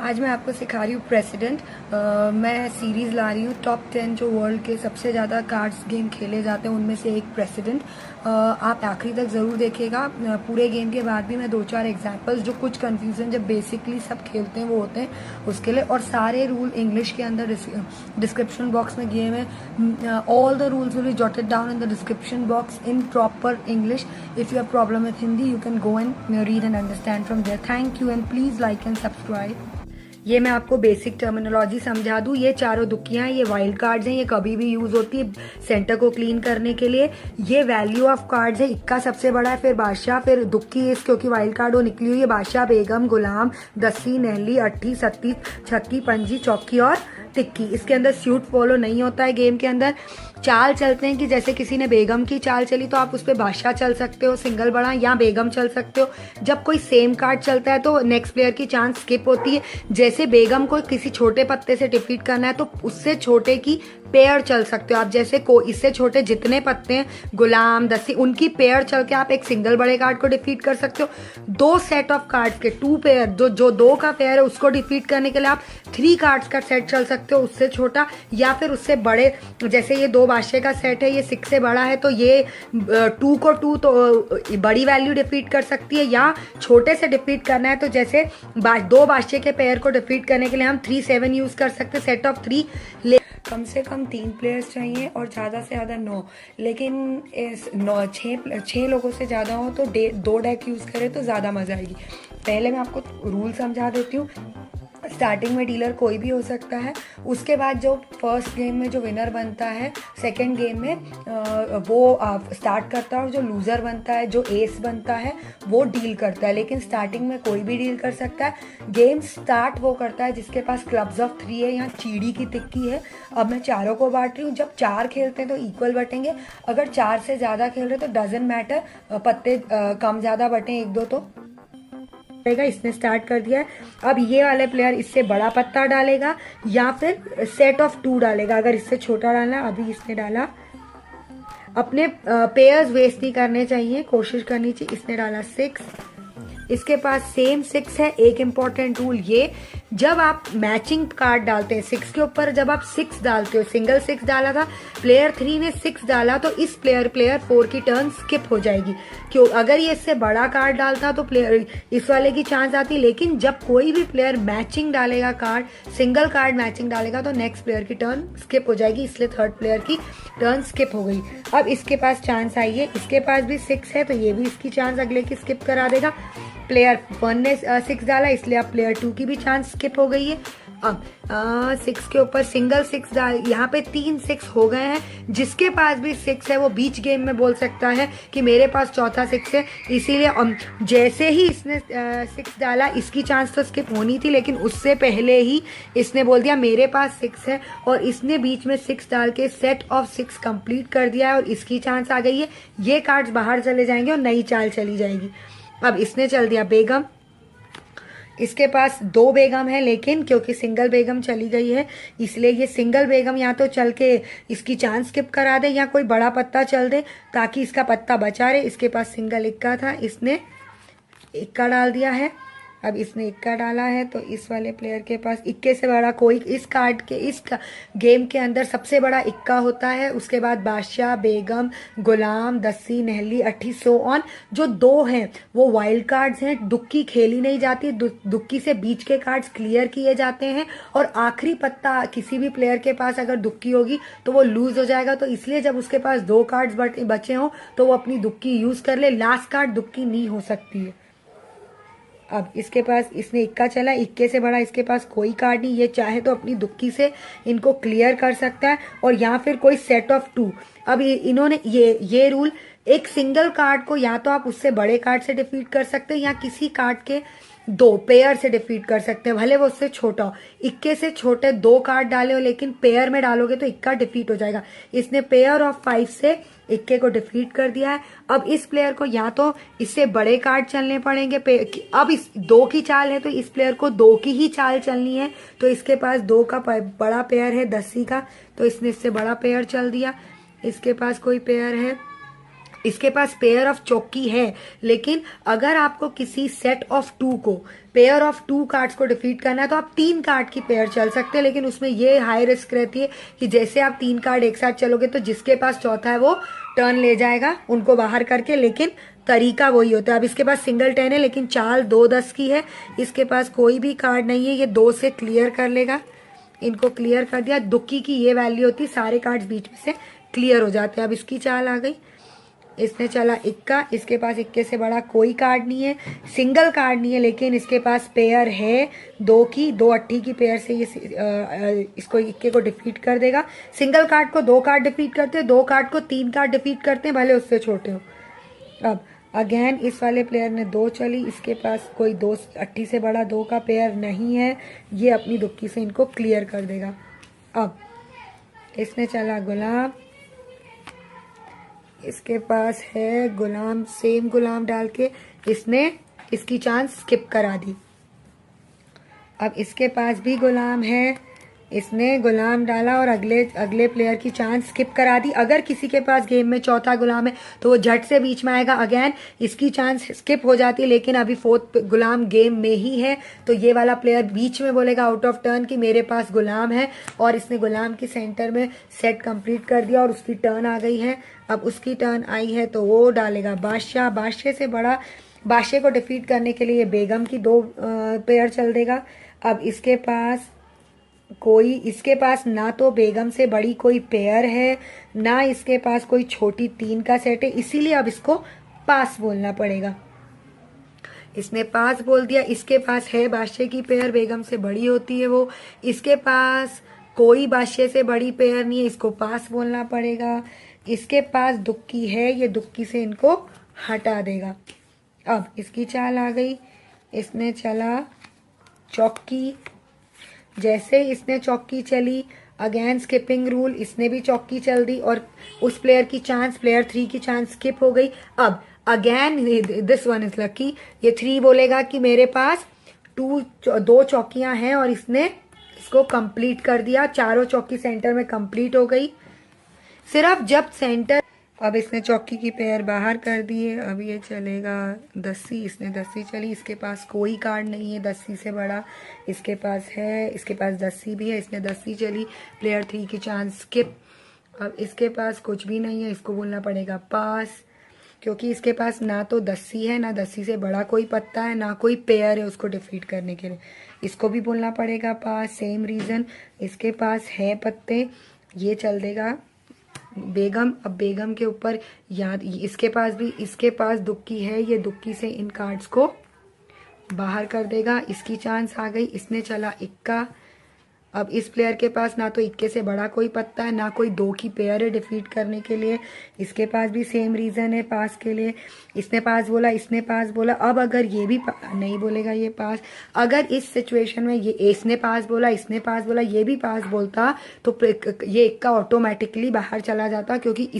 आज मैं आपको सिखा रही हूँ प्रेसिडेंट। मैं सीरीज ला रही हूँ टॉप 10 जो वर्ल्ड के सबसे ज़्यादा कार्ड्स गेम खेले जाते हैं उनमें से एक प्रेसिडेंट। आप आखिरी तक ज़रूर देखिएगा। पूरे गेम के बाद भी मैं 2-4 एग्जांपल्स जो कुछ कंफ्यूजन जब बेसिकली सब खेलते हैं वो होते हैं उसके लिए, और सारे रूल इंग्लिश के अंदर डिस्क्रिप्शन बॉक्स में दिए हुए। All the rules will be jotted down in the description box in proper English. If you have problem with Hindi, you can go and read and understand from there. Thank you and please like and subscribe. ये मैं आपको basic terminology समझा दूं। ये चारों दुक्कियां हैं, ये wild cards हैं, ये कभी भी यूज होती है सेंटर को क्लीन करने के लिए। ये वैल्यू ऑफ कार्ड्स है, इक्का सबसे बड़ा है, फिर बादशाह, फिर दुक्की इस क्योंकि वाइल्ड कार्ड वो निकली हुई है, बादशाह, बेगम, गुलाम, दस्सी, नहली, अट्ठी, सत्ती, छक्की, पंजी, चौकी और टिक्की। इसके अंदर स्यूट फॉलो नहीं होता है गेम के अंदर। चाल चलते हैं कि जैसे किसी ने बेगम की चाल चली तो आप उस पर बादशाह चल सकते हो सिंगल बड़ा, या बेगम चल सकते हो। जब कोई सेम कार्ड चलता है तो नेक्स्ट प्लेयर की चांस स्किप होती है। जैसे बेगम को किसी छोटे पत्ते से डिफीट करना है तो उससे छोटे की पेयर चल सकते हो आप। जैसे को इससे छोटे जितने पत्ते हैं गुलाम, दस्सी, उनकी पेयर चल के आप एक सिंगल बड़े कार्ड को डिफीट कर सकते हो। दो सेट ऑफ कार्ड्स के 2 पेयर जो दो का पेयर है उसको डिफीट करने के लिए आप 3 कार्ड्स का सेट चल सकते हो, उससे छोटा या फिर उससे बड़े। जैसे ये 2 बादशाह का सेट है, ये 6 से बड़ा है तो ये 2 को 2 तो बड़ी वैल्यू डिफीट कर सकती है, या छोटे से डिफीट करना है तो जैसे 2 बादशाह के पेयर को डिफीट करने के लिए हम 3-7 यूज कर सकते हैं, सेट ऑफ 3। कम से कम 3 प्लेयर्स चाहिए और ज़्यादा से ज़्यादा 9, लेकिन 6 लोगों से ज़्यादा हो तो 2 डेक यूज़ करें तो ज़्यादा मज़ा आएगी। पहले मैं आपको रूल समझा देती हूँ। स्टार्टिंग में डीलर कोई भी हो सकता है। उसके बाद जो फर्स्ट गेम में जो विनर बनता है सेकंड गेम में वो स्टार्ट करता है, और जो लूज़र बनता है, जो एस बनता है, वो डील करता है। लेकिन स्टार्टिंग में कोई भी डील कर सकता है। गेम स्टार्ट वो करता है जिसके पास क्लब्स ऑफ 3 है, यहाँ चीड़ी की तिक्की है। अब मैं चारों को बांट रही हूँ। जब 4 खेलते हैं तो इक्वल बटेंगे, अगर 4 से ज़्यादा खेल रहे तो डजेंट मैटर, पत्ते कम ज़्यादा बटें 1-2 तो इसने स्टार्ट कर दिया है। अब ये वाले प्लेयर इससे बड़ा पत्ता डालेगा या फिर सेट ऑफ 2 डालेगा। अगर इससे छोटा डालना, अभी इसने डाला। अपने पेयर्स वेस्ट नहीं करने चाहिए, कोशिश करनी चाहिए। इसने डाला 6, इसके पास सेम 6 है। एक इंपॉर्टेंट रूल ये, जब आप मैचिंग कार्ड डालते हैं 6 के ऊपर, जब आप 6 डालते हो, सिंगल 6 डाला था, प्लेयर 3 ने 6 डाला तो इस प्लेयर 4 की टर्न स्किप हो जाएगी। क्यों? अगर ये इससे बड़ा कार्ड डालता तो प्लेयर इस वाले की चांस आती। लेकिन जब कोई भी प्लेयर मैचिंग डालेगा कार्ड, सिंगल कार्ड मैचिंग डालेगा तो नेक्स्ट प्लेयर की टर्न स्किप हो जाएगी, इसलिए थर्ड प्लेयर की टर्न स्किप हो गई। अब इसके पास चांस आई है, इसके पास भी 6 है तो ये भी इसकी चांस अगले की स्किप करा देगा। प्लेयर 1 ने 6 डाला इसलिए अब प्लेयर 2 की भी चांस स्किप हो गई है। अब 6 के ऊपर सिंगल 6 डाल, यहाँ पे 3 6 हो गए हैं। जिसके पास भी 6 है वो बीच गेम में बोल सकता है कि मेरे पास चौथा 6 है। इसीलिए जैसे ही इसने 6 डाला, इसकी चांस तो स्किप होनी थी, लेकिन उससे पहले ही इसने बोल दिया मेरे पास 6 है, और इसने बीच में 6 डाल के सेट ऑफ 6 कंप्लीट कर दिया है और इसकी चांस आ गई है। ये कार्ड्स बाहर चले जाएंगे और नई चाल चली जाएगी। अब इसने चल दिया बेगम, इसके पास 2 बेगम है, लेकिन क्योंकि सिंगल बेगम चली गई है इसलिए ये सिंगल बेगम या तो चल के इसकी चांस स्किप करा दे या कोई बड़ा पत्ता चल दे ताकि इसका पत्ता बचा रहे। इसके पास सिंगल इक्का था, इसने इक्का डाल दिया है। अब इसने इक्का डाला है तो इस वाले प्लेयर के पास इक्के से बड़ा कोई, इस कार्ड के इस गेम के अंदर सबसे बड़ा इक्का होता है। उसके बाद बादशाह, बेगम, गुलाम, दस्सी, नहली, अट्ठी, सो ऑन। जो 2 हैं वो वाइल्ड कार्ड्स हैं, दुक्की खेली नहीं जाती। दुक्की से बीच के कार्ड्स क्लियर किए जाते हैं, और आखिरी पत्ता किसी भी प्लेयर के पास अगर दुक्की होगी तो वो लूज हो जाएगा। तो इसलिए जब उसके पास 2 कार्ड्स बचे हों तो वो अपनी दुक्की यूज कर ले। लास्ट कार्ड दुक्की नहीं हो सकती है। अब इसके पास इसने इक्का चला, इक्के से बड़ा इसके पास कोई कार्ड नहीं। ये चाहे तो अपनी दुक्की से इनको क्लियर कर सकता है, और या फिर कोई सेट ऑफ 2। अब इन्होंने ये रूल, एक सिंगल कार्ड को या तो आप उससे बड़े कार्ड से डिफीट कर सकते हैं या किसी कार्ड के 2 पेयर से डिफीट कर सकते हैं, भले वो उससे छोटा हो। इक्के से छोटे 2 कार्ड डाले हो, लेकिन पेयर में डालोगे तो इक्का डिफीट हो जाएगा। इसने पेयर ऑफ 5 से इक्के को डिफीट कर दिया है। अब इस प्लेयर को या तो इससे बड़े कार्ड चलने पड़ेंगे। अब इस 2 की चाल है तो इस प्लेयर को 2 की ही चाल चलनी है। तो इसके पास 2 का बड़ा पेयर है दस्सी का, तो इसने इससे बड़ा पेयर चल दिया। इसके पास कोई पेयर है, इसके पास पेयर ऑफ चौकी है, लेकिन अगर आपको किसी सेट ऑफ 2 को पेयर ऑफ 2 कार्ड्स को डिफीट करना है तो आप 3 कार्ड की पेयर चल सकते हैं, लेकिन उसमें ये हाई रिस्क रहती है कि जैसे आप 3 कार्ड एक साथ चलोगे तो जिसके पास चौथा है वो टर्न ले जाएगा उनको बाहर करके, लेकिन तरीका वही होता है। अब इसके पास सिंगल 10 है लेकिन चाल 2-10 की है, इसके पास कोई भी कार्ड नहीं है, ये 2 से क्लियर कर लेगा। इनको क्लियर कर दिया। दुक्की की ये वैल्यू होती है, सारे कार्ड्स बीच में से क्लियर हो जाते हैं। अब इसकी चाल आ गई, इसने चला इक्का, इसके पास इक्के से बड़ा कोई कार्ड नहीं है, सिंगल कार्ड नहीं है, लेकिन इसके पास पेयर है 2 की, 2 अट्ठी की पेयर से ये इसको इक्के को डिफीट कर देगा। सिंगल कार्ड को 2 कार्ड डिफीट करते हैं, 2 कार्ड को 3 कार्ड डिफीट करते हैं, भले उससे छोटे हो। अब अगेन इस वाले प्लेयर ने 2 चली, इसके पास कोई 2 अट्ठी से बड़ा 2 का पेयर नहीं है, ये अपनी दुक्की से इनको क्लियर कर देगा। अब इसने चला गुलाम, इसके पास है गुलाम, सेम गुलाम डाल के इसने इसकी चांस स्किप करा दी। अब इसके पास भी गुलाम है, इसने गुलाम डाला और अगले प्लेयर की चांस स्किप करा दी। अगर किसी के पास गेम में चौथा गुलाम है तो वो झट से बीच में आएगा, अगेन इसकी चांस स्किप हो जाती है, लेकिन अभी 4th गुलाम गेम में ही है तो ये वाला प्लेयर बीच में बोलेगा आउट ऑफ टर्न कि मेरे पास गुलाम है, और इसने गुलाम की सेंटर में सेट कंप्लीट कर दिया और उसकी टर्न आ गई है। अब उसकी टर्न आई है तो वो डालेगा बादशाह, बादशाह से बड़ा, बादशाह को डिफीट करने के लिए बेगम की 2 पेयर चल देगा। अब इसके पास ना तो बेगम से बड़ी कोई पेयर है, ना इसके पास कोई छोटी 3 का सेट है, इसीलिए अब इसको पास बोलना पड़ेगा। इसने पास बोल दिया। इसके पास है बादशाह की पेयर, बेगम से बड़ी होती है वो, इसके पास कोई बादशाह से बड़ी पेयर नहीं है, इसको पास बोलना पड़ेगा। इसके पास दुक्की है, ये दुक्की से इनको हटा देगा। अब इसकी चाल आ गई, इसने चला चौकी, जैसे इसने चौकी चली अगेन स्किपिंग रूल, इसने भी चौकी चल दी और उस प्लेयर की चांस, प्लेयर 3 की चांस स्किप हो गई। अब again this one is lucky, ये 3 बोलेगा कि मेरे पास 2 चौकियां हैं और इसने इसको कंप्लीट कर दिया, चारों चौकी सेंटर में कंप्लीट हो गई। सिर्फ जब सेंटर, अब इसने चौकी की पेयर बाहर कर दी है, अब ये चलेगा दस्सी, इसने दस्सी चली, इसके पास कोई कार्ड नहीं है दस्सी से बड़ा, इसके पास है, इसके पास दस्सी भी है, इसने दस्सी चली, प्लेयर 3 की चांस स्किप। अब इसके पास कुछ भी नहीं है, इसको बोलना पड़ेगा पास, क्योंकि इसके पास ना तो दस्सी है, ना दस्सी से बड़ा कोई पत्ता है, ना कोई पेयर है उसको डिफीट करने के लिए, इसको भी बोलना पड़ेगा पास। सेम रीजन, इसके पास है पत्ते, ये चल देगा बेगम। अब बेगम के ऊपर याद, इसके पास दुक्की है, ये दुक्की से इन कार्ड्स को बाहर कर देगा, इसकी चांस आ गई, इसने चला इक्का। अब इस प्लेयर के पास ना तो इक्के से बड़ा कोई पत्ता है, ना कोई 2 की पेयर है डिफीट करने के लिए, इसके पास भी सेम रीजन है पास के लिए, इसने पास बोला, इसने पास बोला। अब अगर ये भी नहीं बोलेगा ये पास, अगर इस सिचुएशन में ये इसने पास बोला, इसने पास बोला, ये भी पास बोलता तो ये इक्का ऑटोमेटिकली बाहर चला जाता, क्योंकि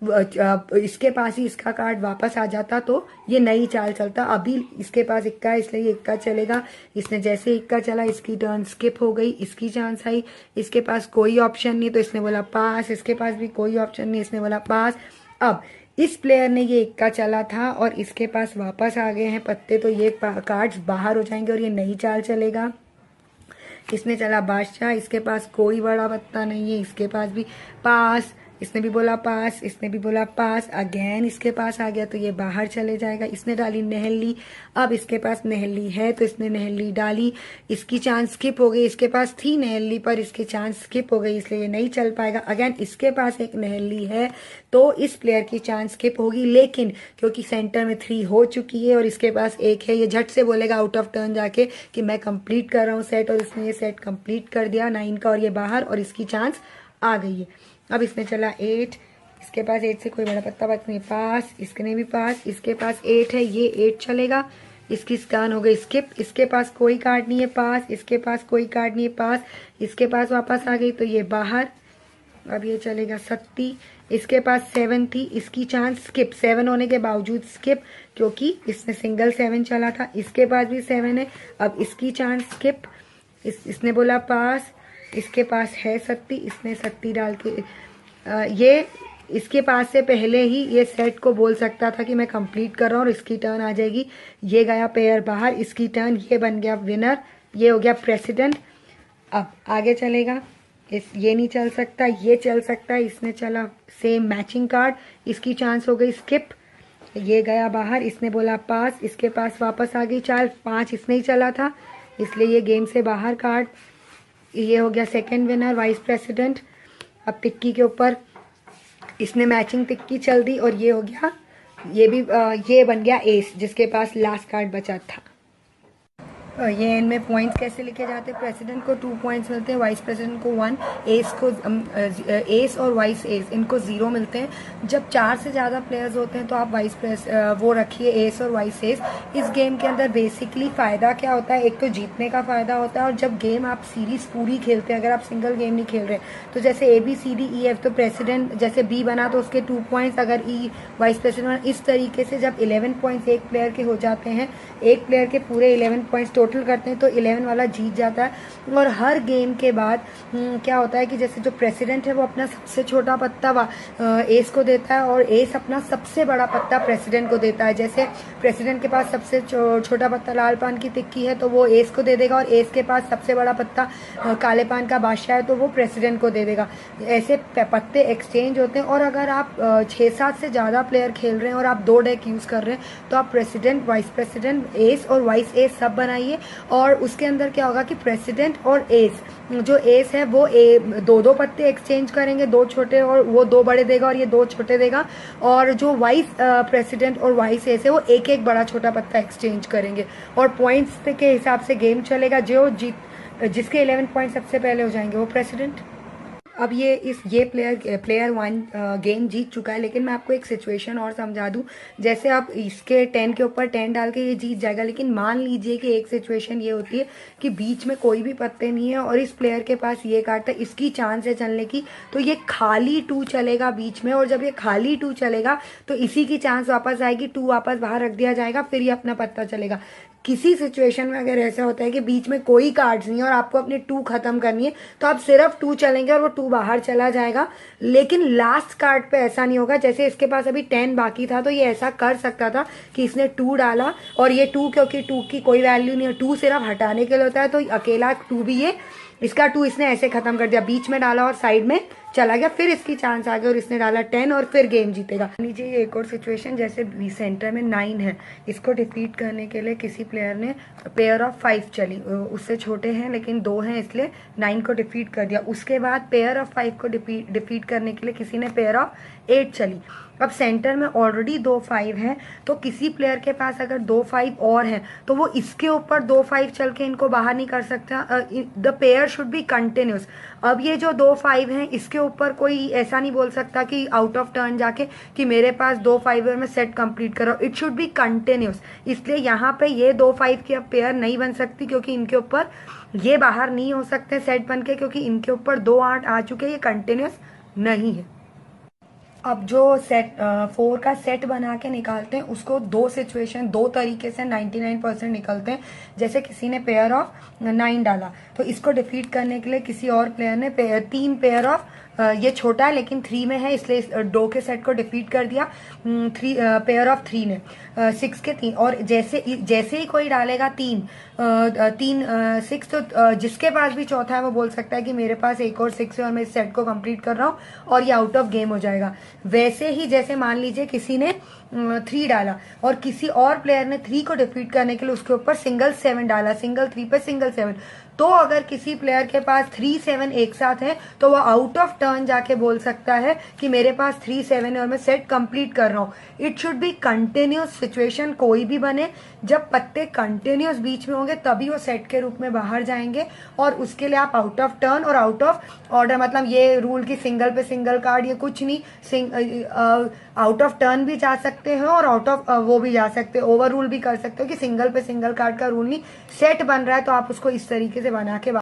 इसके पास ही इसका कार्ड वापस आ जाता तो ये नई चाल चलता। अभी इसके पास इक्का है इसलिए ये इक्का चलेगा, इसने जैसे इक्का चला इसकी टर्न स्किप हो गई, इसकी चांस आई, इसके पास कोई ऑप्शन नहीं तो इसने बोला पास, इसके पास भी कोई ऑप्शन नहीं, इसने बोला पास। अब इस प्लेयर ने ये इक्का चला था और इसके पास वापस आ गए हैं पत्ते, तो ये कार्ड्स बाहर हो जाएंगे और ये नई चाल चलेगा। इसने चला बादशाह, इसके पास कोई बड़ा पत्ता नहीं है, इसके पास भी पास, इसने भी बोला पास, इसने भी बोला पास, अगेन इसके पास आ गया तो ये बाहर चले जाएगा। इसने डाली नहली, अब इसके पास नहली है तो इसने नहली डाली, इसकी चांस स्किप हो गई, इसके पास थी नहली पर इसकी चांस स्किप हो गई इसलिए ये नहीं चल पाएगा। अगेन इसके पास एक नहली है तो इस प्लेयर की चांस स्किप होगी, लेकिन क्योंकि सेंटर में 3 हो चुकी है और इसके पास 1 है, ये झट से बोलेगा आउट ऑफ टर्न जाके कि मैं कंप्लीट कर रहा हूँ सेट, और इसने ये सेट कंप्लीट कर दिया 9 का और ये बाहर, और इसकी चांस आ गई है। अब इसने चला 8, इसके पास 8 से कोई बड़ा पत्ता बात नहीं, पास, इसने भी पास, इसके पास 8 है, ये 8 चलेगा, इसकी स्कैन हो गई स्किप, इसके पास कोई कार्ड नहीं है पास, इसके पास कोई कार्ड नहीं है पास, इसके पास वापस आ गई तो ये बाहर। अब ये चलेगा सत्ती, इसके पास 7 थी, इसकी चांस स्किप, 7 होने के बावजूद स्किप क्योंकि इसने सिंगल 7 चला था, इसके पास भी 7 है, अब इसकी चांस स्किप, इसने बोला पास, इसके पास है सत्ती, इसने सत्ती डाल के ये इसके पास से पहले ही ये सेट को बोल सकता था कि मैं कंप्लीट कर रहा हूँ और इसकी टर्न आ जाएगी। ये गया पेयर बाहर, इसकी टर्न, ये बन गया विनर, ये हो गया प्रेसिडेंट। अब आगे चलेगा, ये नहीं चल सकता, ये चल सकता है, इसने चला सेम मैचिंग कार्ड, इसकी चांस हो गई स्किप, ये गया बाहर, इसने बोला पास, इसके पास वापस आ गई चाल, 5 इसने ही चला था इसलिए ये गेम से बाहर कार्ड। ये हो गया सेकंड विनर वाइस प्रेसिडेंट। अब टिक्की के ऊपर इसने मैचिंग टिक्की चल दी और ये हो गया, ये भी ये बन गया एस जिसके पास लास्ट कार्ड बचा था। ये इनमें पॉइंट्स कैसे लिखे जाते हैं, प्रेसिडेंट को 2 पॉइंट्स मिलते हैं, वाइस प्रेसिडेंट को 1, एस को एस और वाइस एस इनको 0 मिलते हैं। जब 4 से ज़्यादा प्लेयर्स होते हैं तो आप वो रखिए एस और वाइस एस। इस गेम के अंदर बेसिकली फ़ायदा क्या होता है, एक तो जीतने का फ़ायदा होता है, और जब गेम आप सीरीज़ पूरी खेलते हैं, अगर आप सिंगल गेम नहीं खेल रहे तो जैसे ABCDEF, तो प्रेसिडेंट जैसे B बना तो उसके 2 पॉइंट्स, अगर E वाइस प्रेसिडेंट बना, इस तरीके से जब 11 पॉइंट्स एक प्लेयर के हो जाते हैं, एक प्लेयर के पूरे 11 पॉइंट्स टोटल करते हैं तो 11 वाला जीत जाता है। और हर गेम के बाद क्या होता है कि जैसे जो प्रेसिडेंट है वो अपना सबसे छोटा पत्ता एस को देता है और एस अपना सबसे बड़ा पत्ता प्रेसिडेंट को देता है। जैसे प्रेसिडेंट के पास सबसे छोटा पत्ता लाल पान की टिक्की है तो वो एस को दे देगा, और एस के पास सबसे बड़ा पत्ता काले पान का बादशाह है तो वो प्रेसिडेंट को दे देगा। ऐसे पत्ते एक्सचेंज होते हैं। और अगर आप 6-7 से ज़्यादा प्लेयर खेल रहे हैं और आप 2 डेक यूज़ कर रहे हैं तो आप प्रेसिडेंट, वाइस प्रेसिडेंट, एस और वाइस एस सब बनाइए। और उसके अंदर क्या होगा कि प्रेसिडेंट और एस, जो एस है वो 2-2 पत्ते एक्सचेंज करेंगे, 2 छोटे और वो 2 बड़े देगा और ये 2 छोटे देगा। और जो वाइस प्रेसिडेंट और वाइस एस है वो एक बड़ा छोटा पत्ता एक्सचेंज करेंगे। और पॉइंट्स के हिसाब से गेम चलेगा, जिसके 11 पॉइंट सबसे पहले हो जाएंगे वो प्रेसिडेंट। अब ये प्लेयर 1 गेम जीत चुका है, लेकिन मैं आपको एक सिचुएशन और समझा दूं। जैसे आप इसके 10 के ऊपर 10 डाल के ये जीत जाएगा, लेकिन मान लीजिए कि एक सिचुएशन ये होती है कि बीच में कोई भी पत्ते नहीं है और इस प्लेयर के पास ये कार्ड है, इसकी चांस है चलने की, तो ये खाली 2 चलेगा बीच में। और जब ये खाली 2 चलेगा तो इसी की चांस वापस आएगी, 2 वापस बाहर रख दिया जाएगा, फिर ये अपना पत्ता चलेगा। किसी सिचुएशन में अगर ऐसा होता है कि बीच में कोई कार्ड्स नहीं है और आपको अपने 2 खत्म करनी है तो आप सिर्फ 2 चलेंगे और वो 2 बाहर चला जाएगा। लेकिन लास्ट कार्ड पे ऐसा नहीं होगा। जैसे इसके पास अभी 10 बाकी था तो ये ऐसा कर सकता था कि इसने 2 डाला और ये 2, क्योंकि 2 की कोई वैल्यू नहीं है, 2 सिर्फ हटाने के लिए होता है, तो अकेला 2 भी ये, इसका 2 इसने ऐसे खत्म कर दिया, बीच में डाला और साइड में चला गया, फिर इसकी चांस आ गई और इसने डाला 10 और फिर गेम जीतेगा। नीचे ये एक और सिचुएशन, जैसे बी सेंटर में 9 है, इसको डिफीट करने के लिए किसी प्लेयर ने पेयर ऑफ 5 चली, उससे छोटे हैं लेकिन 2 हैं इसलिए 9 को डिफीट कर दिया। उसके बाद पेयर ऑफ 5 को डिफीट करने के लिए किसी ने पेयर ऑफ 8 चली। अब सेंटर में ऑलरेडी 2 5 हैं, तो किसी प्लेयर के पास अगर 2 5 और हैं तो वो इसके ऊपर 2 5 चल के इनको बाहर नहीं कर सकता। The pair should be continuous. अब ये जो 2 5 हैं इसके ऊपर कोई ऐसा नहीं बोल सकता कि आउट ऑफ टर्न जाके कि मेरे पास 2 5 है मैं सेट कंप्लीट कर रहा हूँ। It should be continuous. इसलिए यहाँ पे ये 2 5 की अब पेयर नहीं बन सकती, क्योंकि इनके ऊपर ये बाहर नहीं हो सकते सेट बन के, क्योंकि इनके ऊपर 2 8 आ चुके हैं, ये कंटिन्यूस नहीं है। अब जो 4 का सेट बना के निकालते हैं उसको 2 सिचुएशन 2 तरीके से 99% निकलते हैं। जैसे किसी ने पेयर ऑफ 9 डाला तो इसको डिफीट करने के लिए किसी और प्लेयर ने 3 पेयर ऑफ, ये छोटा है लेकिन 3 में है इसलिए इस 2 के सेट को डिफीट कर दिया। 3 पेयर ऑफ 3 ने 6 के 3, और जैसे ही कोई डालेगा 3 6, तो जिसके पास भी चौथा है वो बोल सकता है कि मेरे पास एक और 6 है और मैं इस सेट को कंप्लीट कर रहा हूँ और ये आउट ऑफ गेम हो जाएगा। वैसे ही जैसे मान लीजिए किसी ने 3 डाला और किसी और प्लेयर ने 3 को डिफीट करने के लिए उसके ऊपर सिंगल 7 डाला, सिंगल 3 पे सिंगल 7, तो अगर किसी प्लेयर के पास 3 7 एक साथ है तो वो आउट ऑफ टर्न जाके बोल सकता है कि मेरे पास 3 7 है और मैं सेट कंप्लीट कर रहा हूँ। It should be continuous situation, कोई भी बने, जब पत्ते कंटिन्यूस बीच में होंगे तभी वो सेट के रूप में बाहर जाएंगे। और उसके लिए आप आउट ऑफ टर्न और आउट ऑफ ऑर्डर, मतलब ये रूल की सिंगल पे सिंगल कार्ड ये कुछ नहीं, आउट ऑफ टर्न भी जा सकते हैं और आउट ऑफ वो भी जा सकते हैं, ओवर रूल भी कर सकते हो कि सिंगल पे सिंगल कार्ड का रूल नहीं, सेट बन रहा है तो आप उसको इस तरीके से बना के